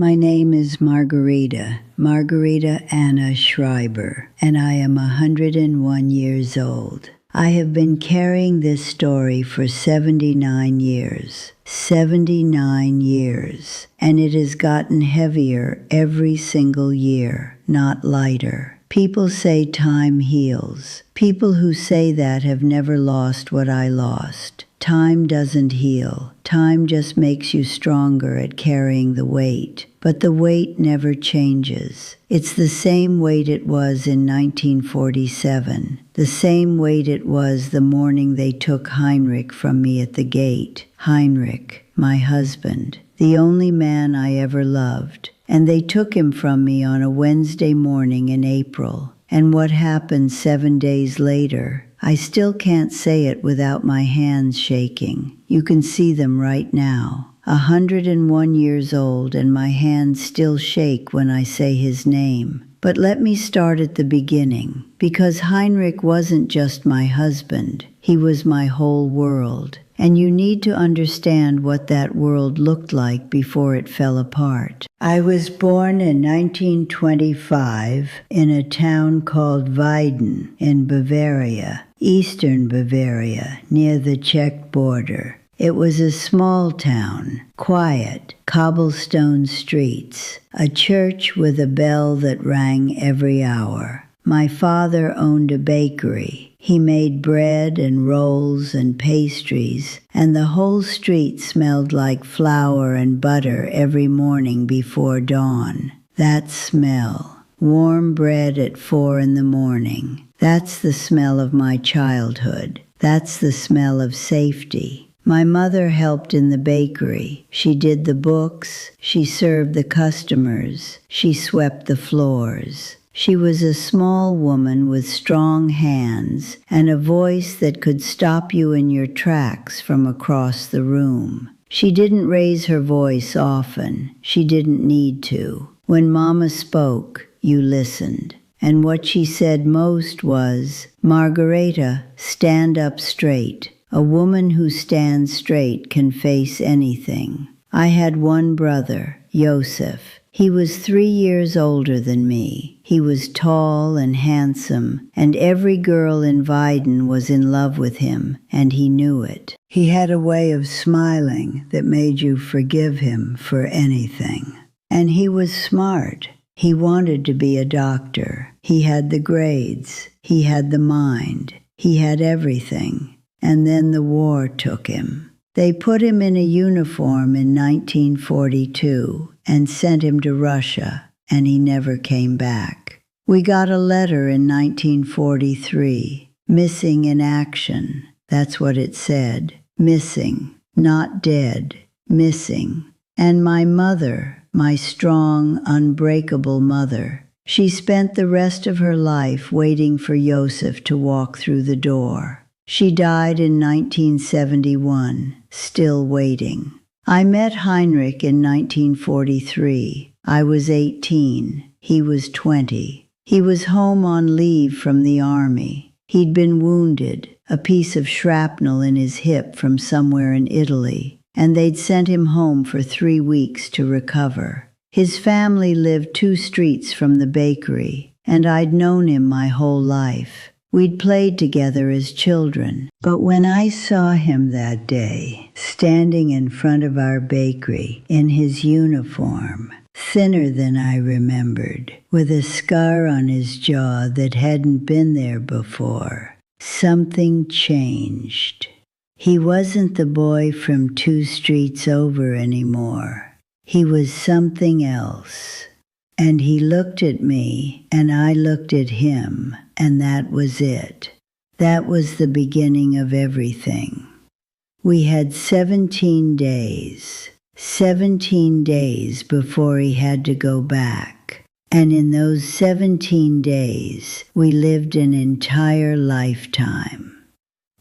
My name is Margarita Anna Schreiber, and I am 101 years old. I have been carrying this story for 79 years. 79 years. And it has gotten heavier every single year, not lighter. People say time heals. People who say that have never lost what I lost. Time doesn't heal. Time just makes you stronger at carrying the weight. But the weight never changes. It's the same weight it was in 1947. The same weight it was the morning they took Heinrich from me at the gate. Heinrich, my husband, the only man I ever loved. And they took him from me on a Wednesday morning in April. And what happened 7 days later, I still can't say it without my hands shaking. You can see them right now. 101 years old, and my hands still shake when I say his name. But let me start at the beginning, because Heinrich wasn't just my husband. He was my whole world. And you need to understand what that world looked like before it fell apart. I was born in 1925 in a town called Weiden in Bavaria, eastern Bavaria, near the Czech border. It was a small town, quiet, cobblestone streets, a church with a bell that rang every hour. My father owned a bakery. He made bread and rolls and pastries, and the whole street smelled like flour and butter every morning before dawn. That smell, warm bread at 4 in the morning, that's the smell of my childhood. That's the smell of safety. My mother helped in the bakery. She did the books, she served the customers, she swept the floors. She was a small woman with strong hands and a voice that could stop you in your tracks from across the room. She didn't raise her voice often. She didn't need to. When Mama spoke, you listened. And what she said most was, "Margarita, stand up straight. A woman who stands straight can face anything." I had one brother, Joseph. He was 3 years older than me. He was tall and handsome, and every girl in Weiden was in love with him, and he knew it. He had a way of smiling that made you forgive him for anything. And he was smart. He wanted to be a doctor. He had the grades. He had the mind. He had everything. And then the war took him. They put him in a uniform in 1942 and sent him to Russia, and he never came back. We got a letter in 1943, missing in action. That's what it said. Missing, not dead, missing. And my mother, my strong, unbreakable mother, she spent the rest of her life waiting for Joseph to walk through the door. She died in 1971, still waiting. I met Heinrich in 1943. I was 18. He was 20. He was home on leave from the army. He'd been wounded, a piece of shrapnel in his hip from somewhere in Italy, and they'd sent him home for 3 weeks to recover. His family lived 2 streets from the bakery, and I'd known him my whole life. We'd played together as children, but when I saw him that day, standing in front of our bakery in his uniform, thinner than I remembered, with a scar on his jaw that hadn't been there before, something changed. He wasn't the boy from 2 streets over anymore. He was something else. And he looked at me, and I looked at him, and that was it. That was the beginning of everything. We had 17 days. 17 days before he had to go back. And in those 17 days, we lived an entire lifetime.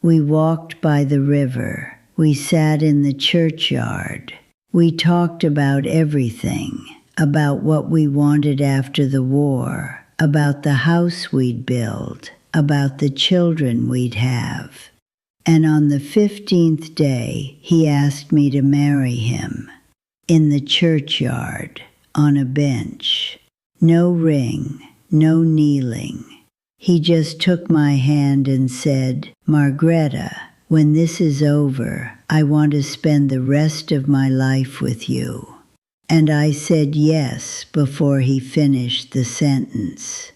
We walked by the river. We sat in the churchyard. We talked about everything. About what we wanted after the war, about the house we'd build, about the children we'd have. And on the 15th day, he asked me to marry him. In the churchyard, on a bench. No ring, no kneeling. He just took my hand and said, "Margreta, when this is over, I want to spend the rest of my life with you." And I said yes before he finished the sentence.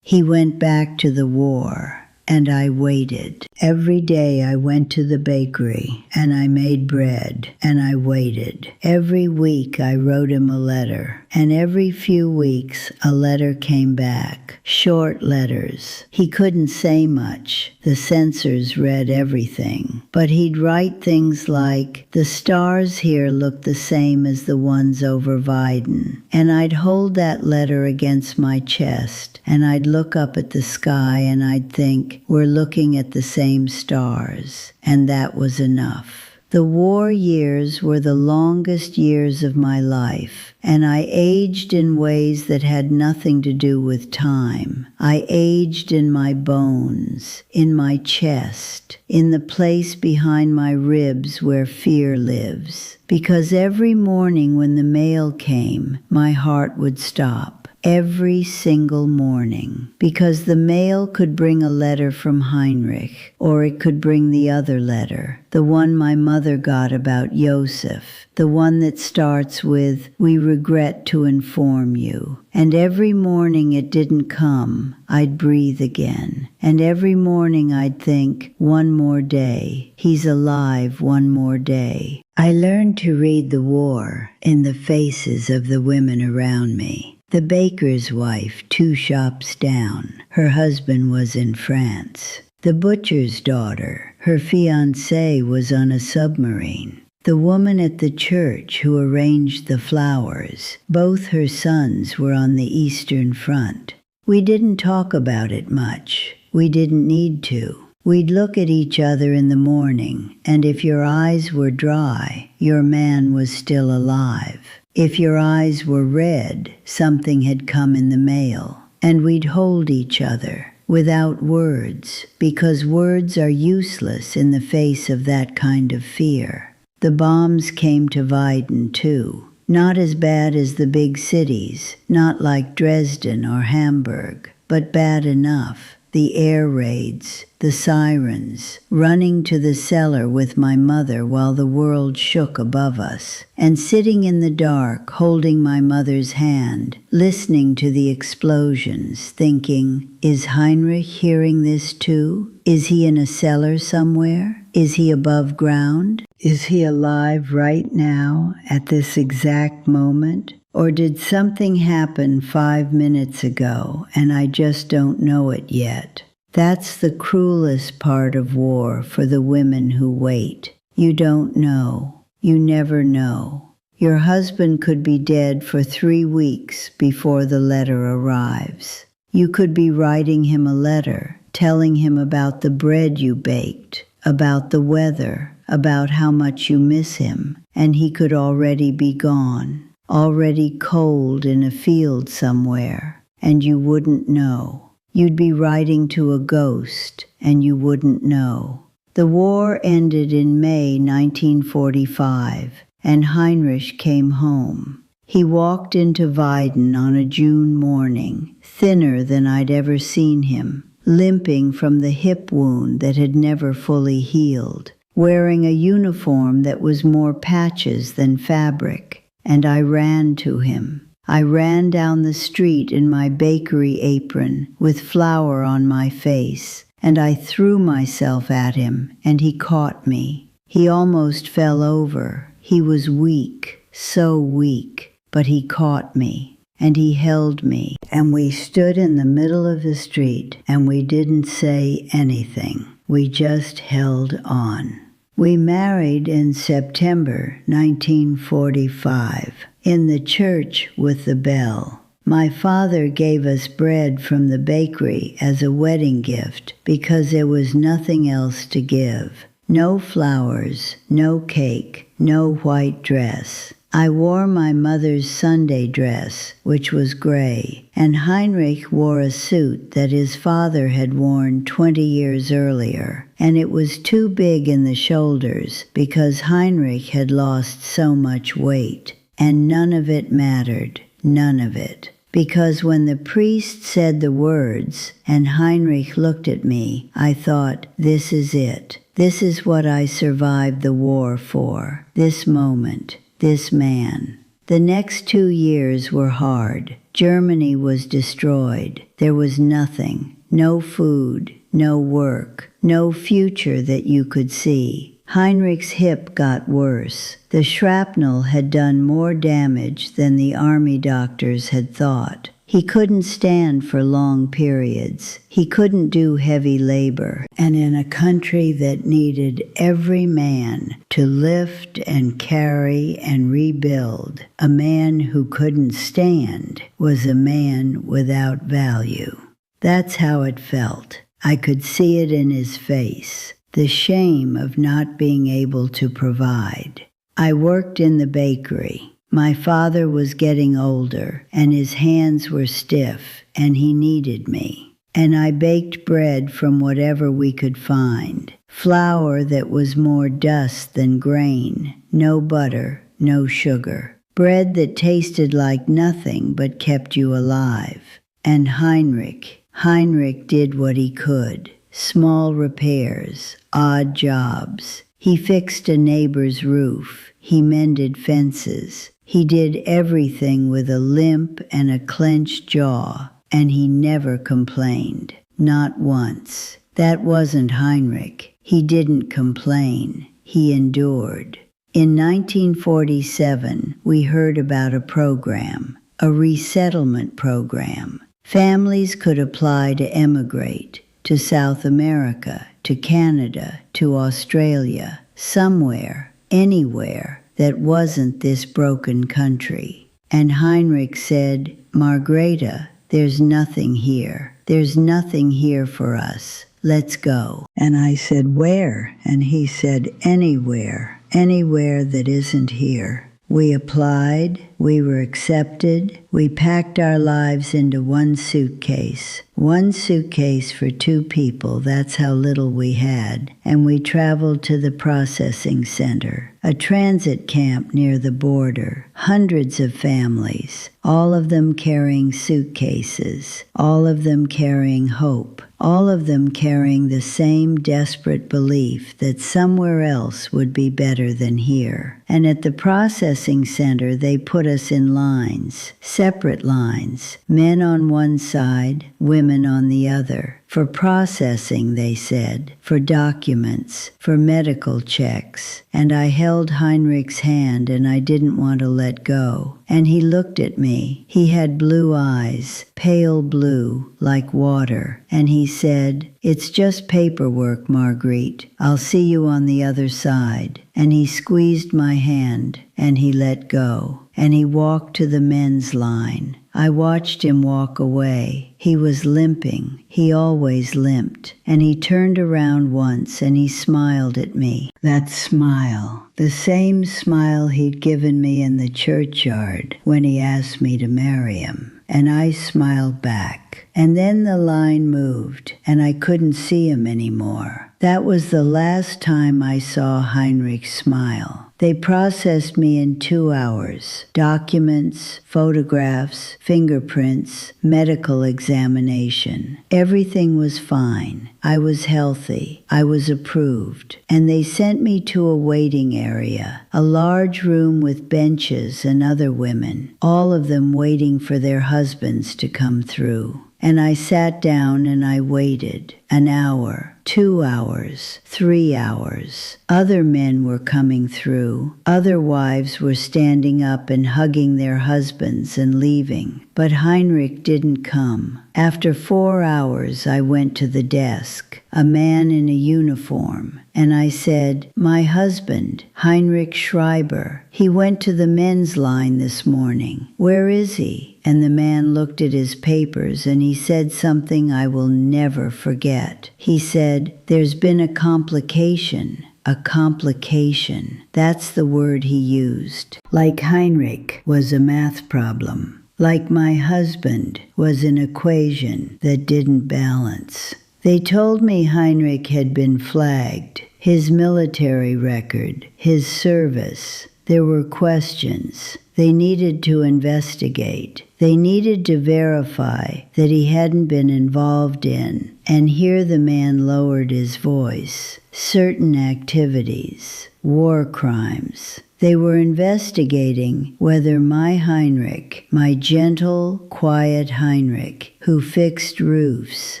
He went back to the war, and I waited. Every day I went to the bakery, and I made bread, and I waited. Every week I wrote him a letter, and every few weeks a letter came back. Short letters. He couldn't say much. The censors read everything. But he'd write things like, "The stars here look the same as the ones over Weiden." And I'd hold that letter against my chest, and I'd look up at the sky, and I'd think, we're looking at the same stars. And that was enough. The war years were the longest years of my life, and I aged in ways that had nothing to do with time. I aged in my bones, in my chest, in the place behind my ribs where fear lives. Because every morning when the mail came, my heart would stop. Every single morning, because the mail could bring a letter from Heinrich, or it could bring the other letter, the one my mother got about Joseph, the one that starts with, "We regret to inform you." And every morning it didn't come, I'd breathe again. And every morning I'd think, one more day, he's alive one more day. I learned to read the war in the faces of the women around me. The baker's wife, 2 shops down, her husband was in France. The butcher's daughter, her fiancé was on a submarine. The woman at the church who arranged the flowers, both her sons were on the Eastern Front. We didn't talk about it much. We didn't need to. We'd look at each other in the morning, and if your eyes were dry, your man was still alive. If your eyes were red, something had come in the mail, and we'd hold each other without words, because words are useless in the face of that kind of fear. The bombs came to Weiden too. Not as bad as the big cities, not like Dresden or Hamburg, but bad enough. The air raids, the sirens, running to the cellar with my mother while the world shook above us, and sitting in the dark holding my mother's hand, listening to the explosions, thinking, is Heinrich hearing this too? Is he in a cellar somewhere? Is he above ground? Is he alive right now at this exact moment? Or did something happen 5 minutes ago and I just don't know it yet? That's the cruelest part of war for the women who wait. You don't know. You never know. Your husband could be dead for 3 weeks before the letter arrives. You could be writing him a letter, telling him about the bread you baked, about the weather, about how much you miss him, and he could already be gone. Already cold in a field somewhere, and you wouldn't know. You'd be writing to a ghost, and you wouldn't know. The war ended in May 1945, and Heinrich came home. He walked into Weiden on a June morning, thinner than I'd ever seen him, limping from the hip wound that had never fully healed, wearing a uniform that was more patches than fabric. And I ran to him. I ran down the street in my bakery apron with flour on my face, and I threw myself at him, and he caught me. He almost fell over. He was weak, so weak, but he caught me, and he held me, and we stood in the middle of the street, and we didn't say anything. We just held on. We married in September 1945, in the church with the bell. My father gave us bread from the bakery as a wedding gift because there was nothing else to give. No flowers, no cake, no white dress. I wore my mother's Sunday dress, which was gray, and Heinrich wore a suit that his father had worn 20 years earlier, and it was too big in the shoulders because Heinrich had lost so much weight. And none of it mattered. none of it. Because when the priest said the words and Heinrich looked at me, I thought, this is it. This is what I survived the war for. This moment, this man. The next 2 years were hard. Germany was destroyed. There was nothing. No food, no work, no future that you could see. Heinrich's hip got worse. The shrapnel had done more damage than the army doctors had thought. He couldn't stand for long periods. He couldn't do heavy labor. And in a country that needed every man to lift and carry and rebuild, a man who couldn't stand was a man without value. That's how it felt. I could see it in his face. The shame of not being able to provide. I worked in the bakery. My father was getting older, and his hands were stiff, and he needed me. And I baked bread from whatever we could find. Flour that was more dust than grain. No butter, no sugar. Bread that tasted like nothing but kept you alive. And Heinrich did what he could. Small repairs, odd jobs. He fixed a neighbor's roof. He mended fences. He did everything with a limp and a clenched jaw, and he never complained. Not once. That wasn't Heinrich. He didn't complain. He endured. In 1947, we heard about a program, a resettlement program. Families could apply to emigrate. To South America, to Canada, to Australia, somewhere, anywhere that wasn't this broken country. And Heinrich said, Margareta, there's nothing here. There's nothing here for us. Let's go. And I said, where? And he said, anywhere. Anywhere that isn't here. We applied, we were accepted, we packed our lives into one suitcase. One suitcase for 2 people, that's how little we had. And we traveled to the processing center, a transit camp near the border. Hundreds of families, all of them carrying suitcases, all of them carrying hope. All of them carrying the same desperate belief that somewhere else would be better than here. And at the processing center, they put us in lines, separate lines, men on one side, women on the other. For processing, they said, for documents, for medical checks. And I held Heinrich's hand and I didn't want to let go. And he looked at me. He had blue eyes, pale blue, like water. And he said, it's just paperwork, Marguerite. I'll see you on the other side. And he squeezed my hand and he let go. And he walked to the men's line. I watched him walk away. He was limping. He always limped. And he turned around once and he smiled at me. That smile, the same smile he'd given me in the churchyard when he asked me to marry him. And I smiled back. And then the line moved, and I couldn't see him anymore. That was the last time I saw Heinrich smile. They processed me in 2 hours. Documents, photographs, fingerprints, medical examination. Everything was fine. I was healthy. I was approved. And they sent me to a waiting area, a large room with benches and other women, all of them waiting for their husbands to come through. And I sat down and I waited. An hour, 2 hours, 3 hours. Other men were coming through. Other wives were standing up and hugging their husbands and leaving. But Heinrich didn't come. After 4 hours, I went to the desk, a man in a uniform, and I said, my husband, Heinrich Schreiber, he went to the men's line this morning. Where is he? And the man looked at his papers and he said something I will never forget. He said, there's been a complication. A complication. That's the word he used. Like Heinrich was a math problem. Like my husband was an equation that didn't balance. They told me Heinrich had been flagged, his military record, his service. There were questions. They needed to investigate. They needed to verify that he hadn't been involved in, and here the man lowered his voice, certain activities, war crimes. They were investigating whether my Heinrich, my gentle, quiet Heinrich, who fixed roofs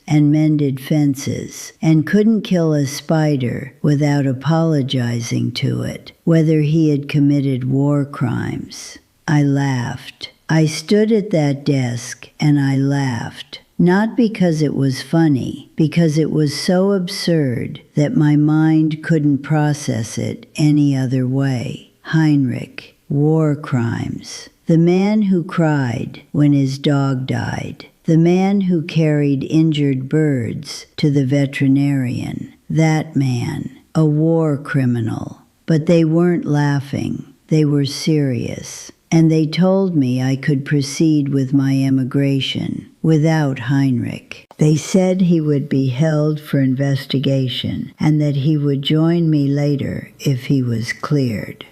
and mended fences and couldn't kill a spider without apologizing to it, whether he had committed war crimes. I laughed. I stood at that desk and I laughed. Not because it was funny, because it was so absurd that my mind couldn't process it any other way. Heinrich, war crimes. The man who cried when his dog died. The man who carried injured birds to the veterinarian. That man, a war criminal. But they weren't laughing. They were serious. And they told me I could proceed with my emigration without Heinrich. They said he would be held for investigation and that he would join me later if he was cleared.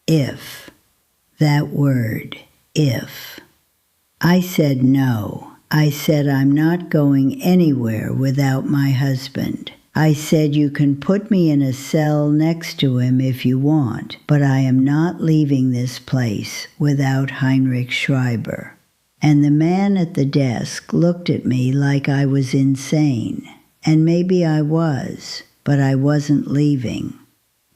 If. That word, if. I said no. I said I'm not going anywhere without my husband. I said you can put me in a cell next to him if you want, but I am not leaving this place without Heinrich Schreiber. And the man at the desk looked at me like I was insane. And maybe I was, but I wasn't leaving.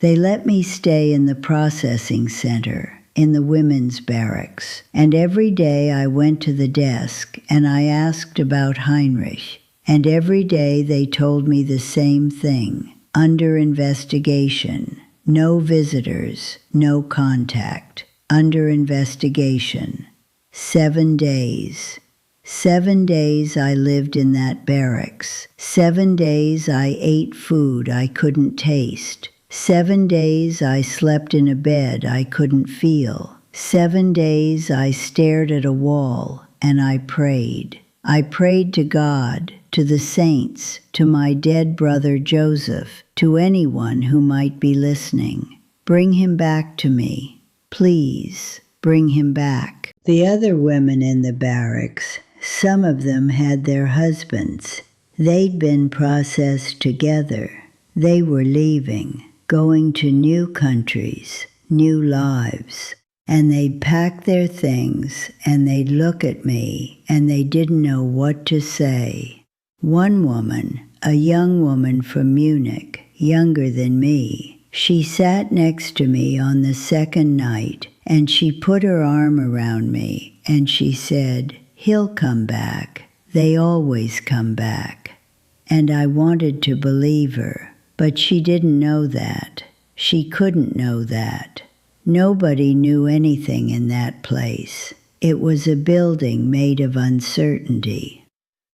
They let me stay in the processing center, in the women's barracks, and every day I went to the desk and I asked about Heinrich, and every day they told me the same thing, under investigation, no visitors, no contact, under investigation. 7 days. 7 days I lived in that barracks. 7 days I ate food I couldn't taste. 7 days I slept in a bed I couldn't feel. 7 days I stared at a wall and I prayed. I prayed to God, to the saints, to my dead brother Joseph, to anyone who might be listening. Bring him back to me. Please, bring him back. The other women in the barracks, some of them had their husbands. They'd been processed together. They were leaving. Going to new countries, new lives. And they'd pack their things and they'd look at me and they didn't know what to say. One woman, a young woman from Munich, younger than me, she sat next to me on the second night and she put her arm around me and she said, "He'll come back. They always come back." And I wanted to believe her. But she didn't know that. She couldn't know that. Nobody knew anything in that place. It was a building made of uncertainty.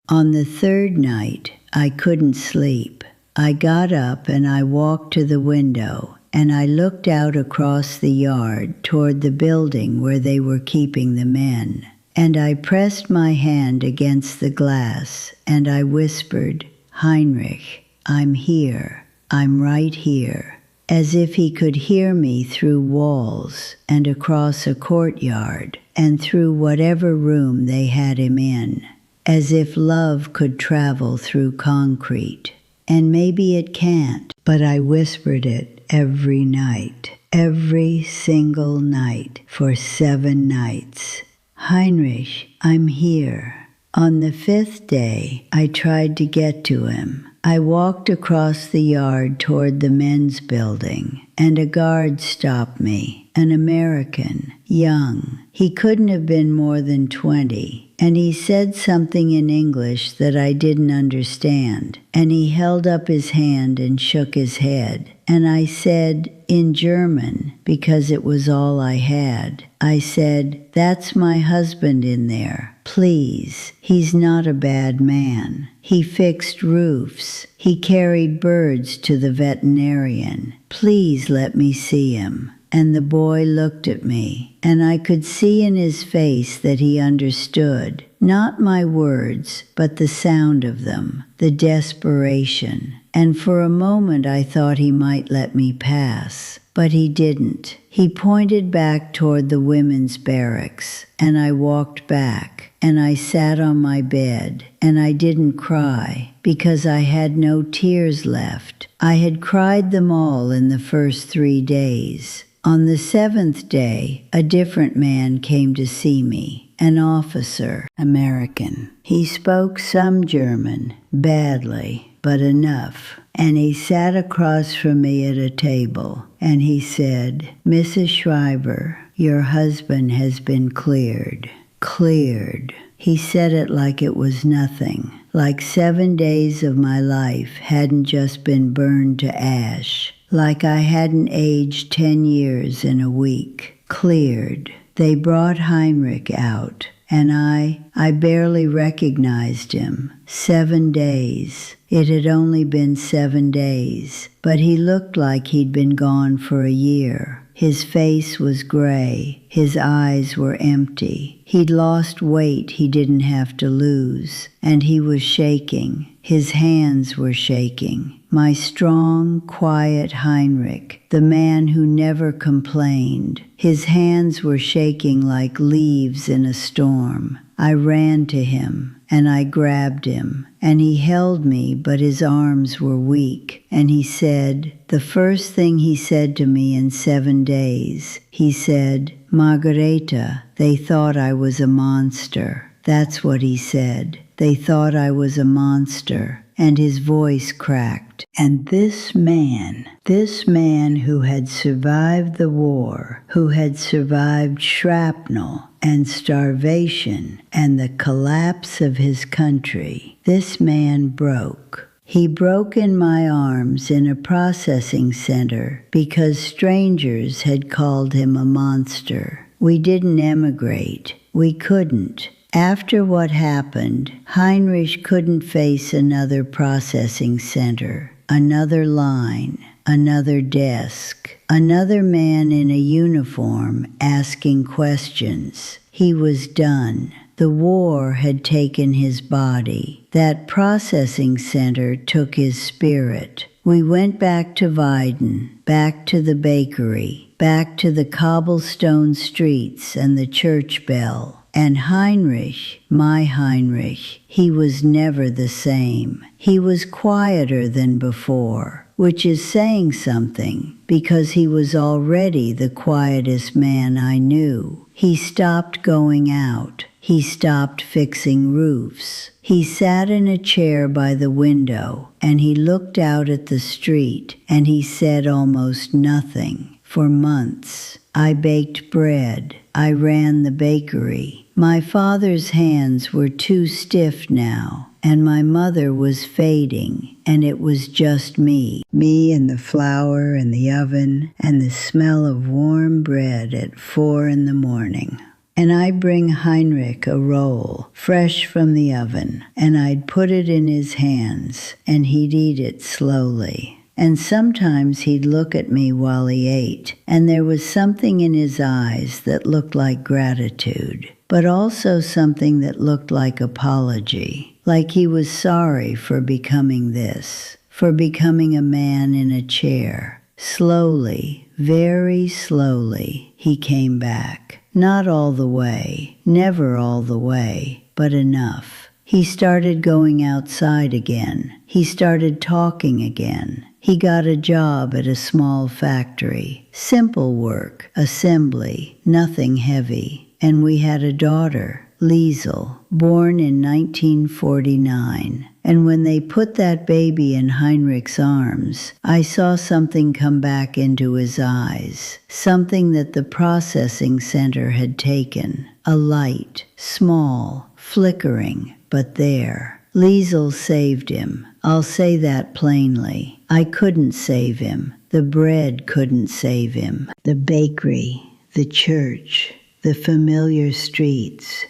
On the third night, I couldn't sleep. I got up and I walked to the window and I looked out across the yard toward the building where they were keeping the men. And I pressed my hand against the glass and I whispered, "Heinrich, I'm here. I'm right here," as if he could hear me through walls and across a courtyard and through whatever room they had him in, as if love could travel through concrete. And maybe it can't, but I whispered it every night, every single night for 7 nights. "Heinrich, I'm here." On the 5th day, I tried to get to him. I walked across the yard toward the men's building, and a guard stopped me, an American, young. He couldn't have been more than 20, and he said something in English that I didn't understand, and he held up his hand and shook his head. And I said, in German, because it was all I had, I said, "That's my husband in there. Please, he's not a bad man. He fixed roofs. He carried birds to the veterinarian. Please let me see him." And the boy looked at me, and I could see in his face that he understood, not my words, but the sound of them, the desperation. And for a moment I thought he might let me pass. but he didn't. He pointed back toward the women's barracks, and I walked back, and I sat on my bed, and I didn't cry because I had no tears left. I had cried them all in the first 3 days. On the 7th day, a different man came to see me, an officer, American. He spoke some German, badly, but enough. And he sat across from me at a table, and he said, "Mrs. Schreiber, your husband has been cleared." Cleared. He said it like it was nothing, like 7 days of my life hadn't just been burned to ash, like I hadn't aged 10 years in a week. Cleared. They brought Heinrich out, and I barely recognized him. 7 days. It had only been 7 days, but he looked like he'd been gone for a year. His face was gray. His eyes were empty. He'd lost weight he didn't have to lose, and he was shaking. His hands were shaking. My strong, quiet Heinrich, the man who never complained. His hands were shaking like leaves in a storm. I ran to him, and I grabbed him, and he held me, but his arms were weak. And he said, the first thing he said to me in 7 days, he said, "Margareta, they thought I was a monster." That's what he said. They thought I was a monster. And his voice cracked. And this man who had survived the war, who had survived shrapnel and starvation and the collapse of his country, this man broke. He broke in my arms in a processing center because strangers had called him a monster. We didn't emigrate. We couldn't. After what happened, Heinrich couldn't face another processing center, another line, another desk, another man in a uniform asking questions. He was done. The war had taken his body. That processing center took his spirit. We went back to Weiden, back to the bakery, back to the cobblestone streets and the church bell. And Heinrich, my Heinrich, he was never the same. He was quieter than before, which is saying something, because he was already the quietest man I knew. He stopped going out. He stopped fixing roofs. He sat in a chair by the window, and he looked out at the street, and he said almost nothing. For months, I baked bread. I ran the bakery. My father's hands were too stiff now, and my mother was fading, and it was just me. Me and the flour and the oven and the smell of warm bread at 4 in the morning. And I'd bring Heinrich a roll, fresh from the oven, and I'd put it in his hands, and he'd eat it slowly. And sometimes he'd look at me while he ate, and there was something in his eyes that looked like gratitude, but also something that looked like apology, like he was sorry for becoming this, for becoming a man in a chair. Slowly, very slowly, he came back. Not all the way, never all the way, but enough. He started going outside again. He started talking again. He got a job at a small factory. Simple work, assembly, nothing heavy. And we had a daughter, Liesel, born in 1949. And when they put that baby in Heinrich's arms, I saw something come back into his eyes, something that the processing center had taken, a light, small, flickering, but there. Liesel saved him. I'll say that plainly. I couldn't save him. The bread couldn't save him. The bakery, the church, the familiar streets,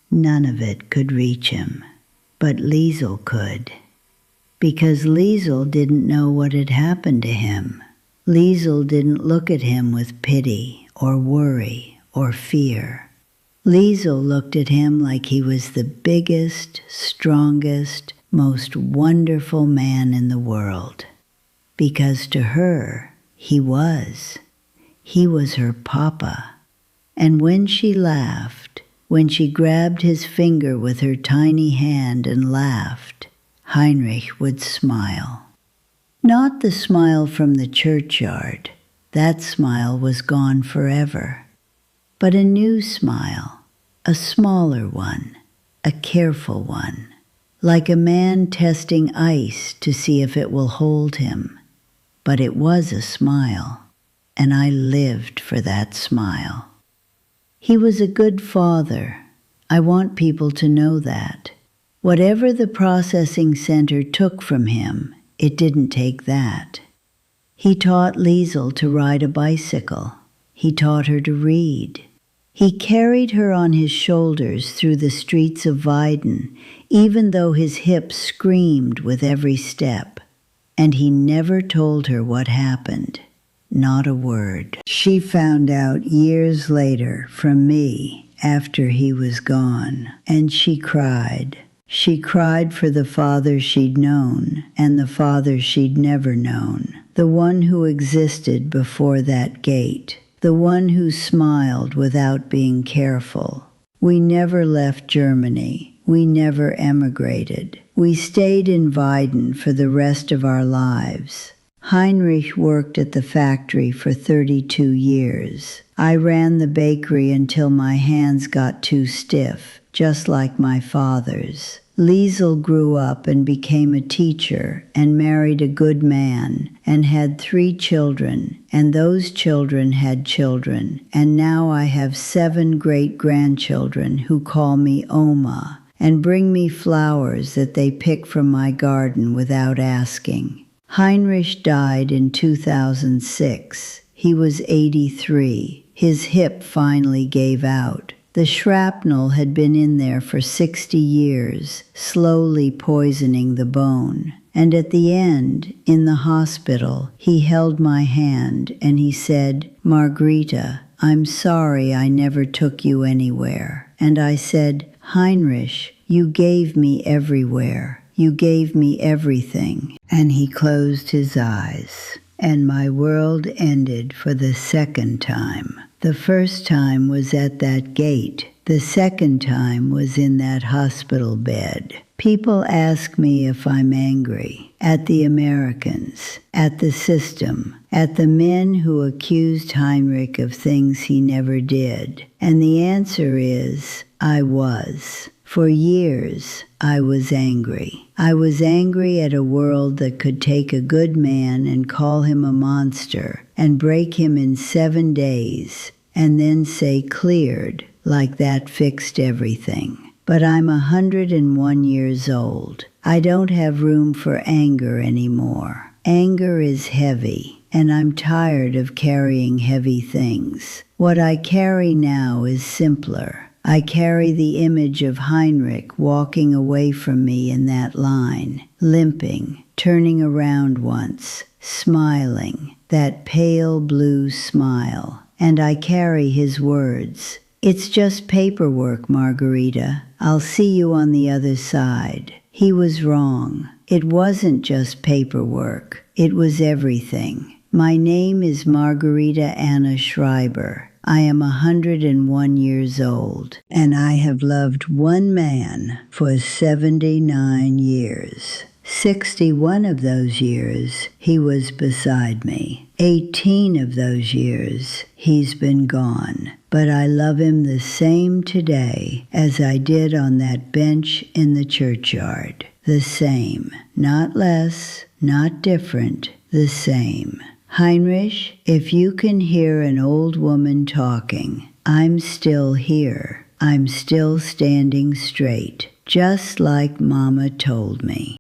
none of it could reach him. But Liesel could. Because Liesel didn't know what had happened to him. Liesel didn't look at him with pity or worry or fear. Liesel looked at him like he was the biggest, strongest, most wonderful man in the world. Because to her, he was. He was her papa. And when she laughed, when she grabbed his finger with her tiny hand and laughed, Heinrich would smile. Not the smile from the churchyard. That smile was gone forever. But a new smile, a smaller one, a careful one, like a man testing ice to see if it will hold him. But it was a smile, and I lived for that smile. He was a good father. I want people to know that. Whatever the processing center took from him, it didn't take that. He taught Liesel to ride a bicycle. He taught her to read. He carried her on his shoulders through the streets of Weiden, even though his hips screamed with every step. And he never told her what happened. Not a word. She found out years later from me after he was gone, and she cried. She cried for the father she'd known and the father she'd never known, the one who existed before that gate, the one who smiled without being careful. We never left Germany. We never emigrated. We stayed in Weiden for the rest of our lives. Heinrich worked at the factory for 32 years. I ran the bakery until my hands got too stiff, just like my father's. Liesel grew up and became a teacher and married a good man and had 3 children, and those children had children, and now I have 7 great-grandchildren who call me Oma and bring me flowers that they pick from my garden without asking. Heinrich died in 2006. He was 83. His hip finally gave out. The shrapnel had been in there for 60 years, slowly poisoning the bone. And at the end, in the hospital, he held my hand and he said, "Margarita, I'm sorry I never took you anywhere." And I said, "Heinrich, you gave me everywhere. You gave me everything." And he closed his eyes. And my world ended for the second time. The first time was at that gate. The second time was in that hospital bed. People ask me if I'm angry at the Americans, at the system, at the men who accused Heinrich of things he never did. And the answer is, I was. For years, I was angry. I was angry at a world that could take a good man and call him a monster and break him in 7 days and then say cleared, like that fixed everything. But I'm 101 years old. I don't have room for anger anymore. Anger is heavy, and I'm tired of carrying heavy things. What I carry now is simpler. I carry the image of Heinrich walking away from me in that line, limping, turning around once, smiling, that pale blue smile. And I carry his words. "It's just paperwork, Margarita. I'll see you on the other side." He was wrong. It wasn't just paperwork. It was everything. My name is Margarita Anna Schreiber. I am 101 years old, and I have loved one man for 79 years. 61 of those years, he was beside me. 18 of those years, he's been gone. But I love him the same today as I did on that bench in the churchyard. The same. Not less, not different, the same. Heinrich, if you can hear an old woman talking, I'm still here. I'm still standing straight, just like Mama told me.